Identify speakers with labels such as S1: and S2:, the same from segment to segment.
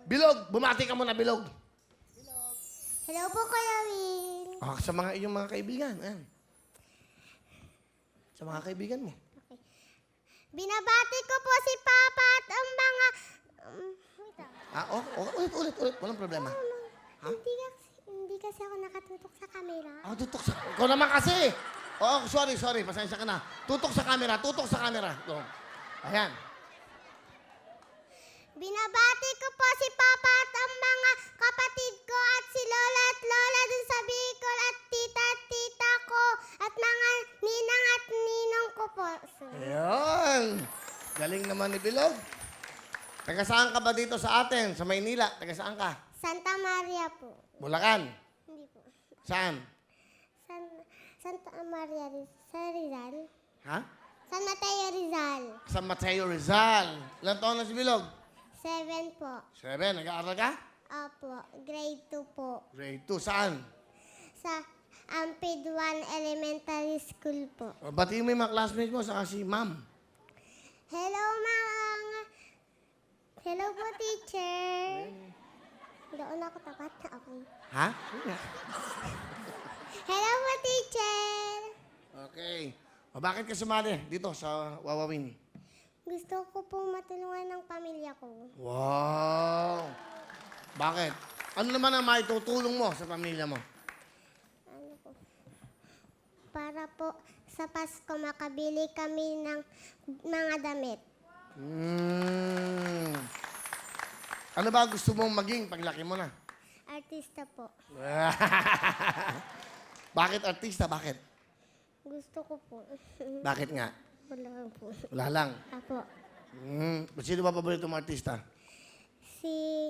S1: Bilog, bumati ka muna, Bilog.
S2: Hello po, Kuya Will.
S1: Sa mga iyong mga kaibigan. Ayan. Sa mga kaibigan mo.
S2: Binabati ko po si Papa at ang mga... wait lang.
S1: Ulit. Walang problema. Ha?
S2: Hindi kasi ako nakatutok sa camera.
S1: Tutok sa... Ikaw naman kasi. Sorry. Pasensya ka na. Tutok sa camera. Go. Ayan.
S2: Binabati ko po si Papa at ang mga kapatid ko at si Lola at Lola dun sa Bicol at tita at tita ko at mga ninang at ninong ko po.
S1: Ayan. Galing naman ni Bilog. Taga saan ka ba dito sa atin? Sa Maynila? Taga saan ka?
S2: Santa Maria po.
S1: Bulacan?
S2: Hindi po.
S1: Saan?
S2: Santa Maria sa Rizal.
S1: Ha?
S2: San Mateo Rizal.
S1: San Mateo Rizal. Ilan taon na si Bilog?
S2: 7 po.
S1: 7. Nag-aaral ka?
S2: Opo. Grade 2 po.
S1: Grade 2. Saan?
S2: Sa Ampid 1 Elementary School po.
S1: Batiin mo yung mga classmates mo saka si ma'am.
S2: Hello, mga... Hello po, teacher. Doon ako tapat na okay.
S1: Ha?
S2: Hello po, teacher.
S1: Okay. Bakit ka sumali dito sa Wawawin?
S2: Gusto ko po matulungan ng pamilya ko.
S1: Wow! Bakit? Ano naman ang maitutulong mo sa pamilya mo?
S2: Ano po? Para po sa Pasko makabili kami ng mga damit.
S1: Ano ba gusto mong maging paglaki mo na?
S2: Artista po.
S1: Bakit artista? Bakit?
S2: Gusto ko po.
S1: Bakit nga?
S2: Wala lang po.
S1: Wala lang.
S2: Apo.
S1: Sino ba paborito mong artista?
S2: Si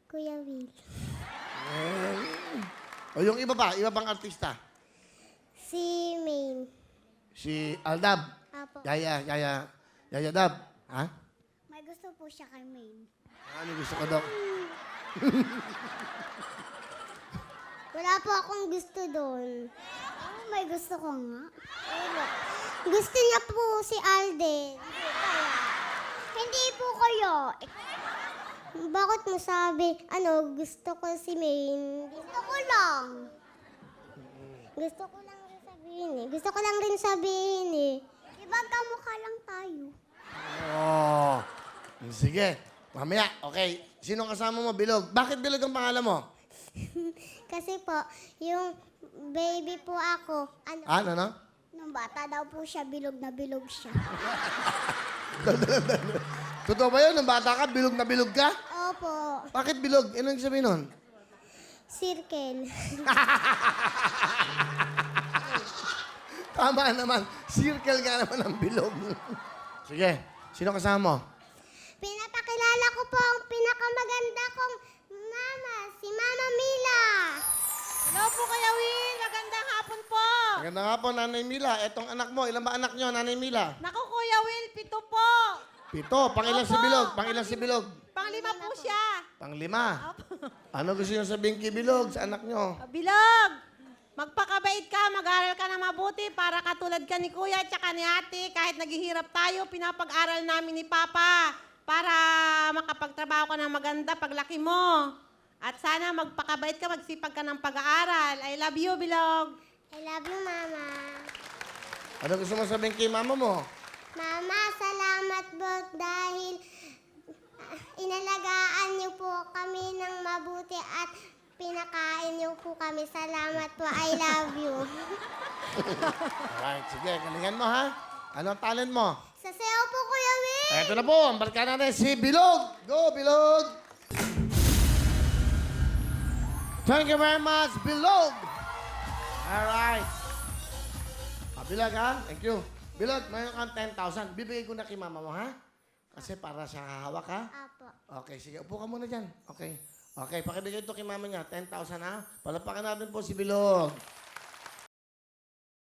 S2: Kuya Will.
S1: O yung iba pa? Iba pang artista?
S2: Si Maine.
S1: Si Aldab?
S2: Apo.
S1: Yaya Dab? Ha?
S2: May gusto po siya kay Maine.
S1: Ano gusto ko daw?
S2: Wala po akong gusto doon. Oh, may gusto ko nga. Wala. Gusto niya po si Alden. Hindi po kayo. Bakit mo sabi, gusto ko si Maine? Gusto ko lang. Gusto ko lang rin sabihin eh. Gusto ko lang rin sabihin eh. Diba kamukha lang tayo?
S1: Oh. Sige. Mamaya. Okay. Sino kasama mo? Bilog. Bakit Bilog ang pangalan mo?
S2: Kasi po, yung baby po ako,
S1: Ano?
S2: nung bata daw po siya, bilog na bilog siya.
S1: Totoo ba yun? Nung bata ka, bilog na bilog ka?
S2: Opo,
S1: Bakit bilog? Anong sabihin nun?
S2: circle.
S1: Tama naman. Circle ka naman ng bilog. Sige. Sino kasama mo?
S2: Pinapakilala ko po ang pinakamaganda kong mama, si Mama Mila.
S3: Hello po, Kuya Will. Magandang hapon po.
S1: Maganda nga po, Nanay Mila. Etong anak mo, ilan ba anak nyo, Nanay Mila?
S3: Naku, Kuya Will, 7 po.
S1: 7. Pangilan si
S3: Opo.
S1: Bilog? Pangilan si Bilog?
S3: Pang-5 po siya.
S1: Pang-5. Ano gusto nyo sabihin kay Bilog sa anak nyo?
S3: Bilog, magpakabait ka, mag-aral ka na mabuti para katulad ka ni Kuya at saka ni Ate. Kahit naghihirap tayo, pinapag-aral namin ni Papa para makapagtrabaho ka ng maganda paglaki mo. At sana magpakabait ka, magsipag ka ng pag-aaral. I love you, Bilog.
S2: I love you, Mama.
S1: Ano gusto mo sabihin kay mama mo?
S2: Mama, salamat po dahil inalagaan niyo po kami ng mabuti at pinakain niyo po kami. Salamat po. I love you.
S1: Alright, sige. Galingan mo, ha? Anong talent mo?
S2: Sa sayo po, Kuya Will.
S1: Eto na po, ang barkada natin si Bilog. Go, Bilog! Thank you very much, Bilog! Alright. Bilog, ha? Thank you. Bilog, mayroon kang 10,000. Bibigay ko na kay mama mo, ha? Kasi para sa hahawak, ha?
S2: Apo.
S1: Okay, sige. Upo ka muna dyan. Okay. Okay, pakibigay ito kay mama niya. 10,000, ha? Palapakan natin po si Bilog.